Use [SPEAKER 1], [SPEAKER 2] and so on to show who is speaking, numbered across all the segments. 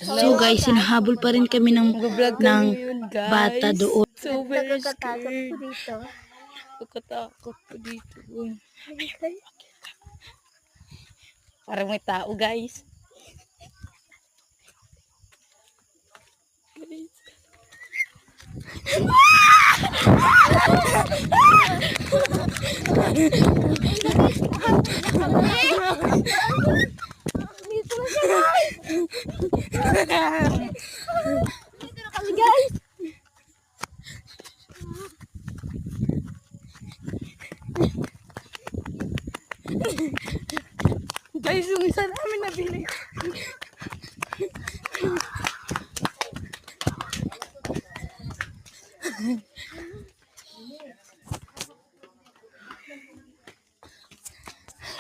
[SPEAKER 1] So guys, hinahabol pa rin kami ng
[SPEAKER 2] Mag-vlog kami ngayon, guys.
[SPEAKER 1] bata doon.
[SPEAKER 2] So very
[SPEAKER 3] Nakakatakot
[SPEAKER 2] scared.
[SPEAKER 3] po dito.
[SPEAKER 2] Nakatakot po dito. Parang may tao, guys. Guys, yung isa namin nabili.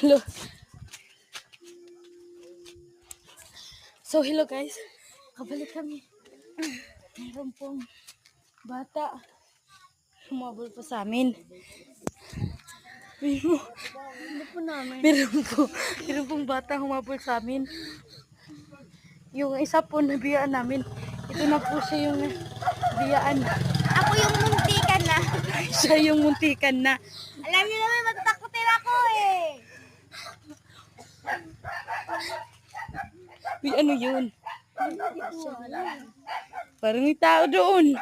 [SPEAKER 2] Hello. So, hello guys. Kabalik kami. Meron pong bata. Humabol pa sa amin. Meron pong bata humabol sa amin. Yung isa po nabiyaan namin. Ito na po siya yung nabiyaan.
[SPEAKER 3] Ako yung muntikan na.
[SPEAKER 2] Siya yung muntikan na.
[SPEAKER 3] Alam niyo naman, matatakutin ako eh.
[SPEAKER 2] Uy, ano yun? Parang may tao doon.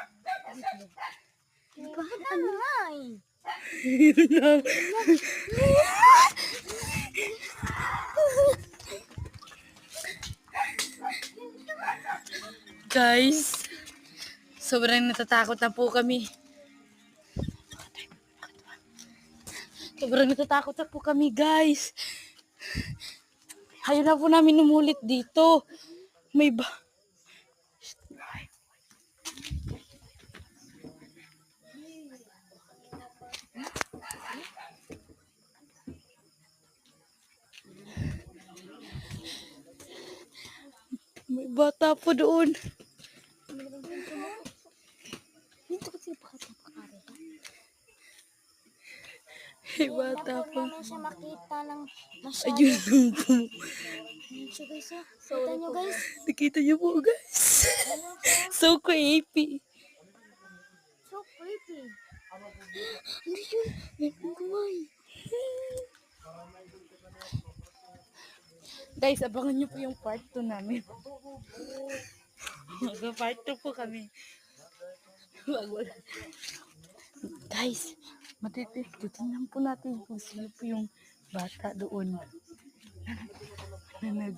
[SPEAKER 3] Bakit ano nga eh?
[SPEAKER 2] Yun lang. Guys, sobrang natatakot na po kami. Sobrang natatakot na po kami, guys. Ayaw na po namin umulit dito. May ba... May bata po doon.
[SPEAKER 3] Dito kasi pakatapakari.
[SPEAKER 2] May bata po.
[SPEAKER 3] Wala na siya makita ng masyado.
[SPEAKER 2] Ayun lang po.
[SPEAKER 3] Ayun siya guys ah. Kita nyo guys.
[SPEAKER 2] Nakita niyo po, guys. So creepy.
[SPEAKER 3] So creepy. Hindi yun. Meron kumay.
[SPEAKER 2] Guys, abangan niyo po yung part 2 namin. Mag-part 2 po kami. Guys, titingnan po natin kung sino po yung bata doon. Na nag...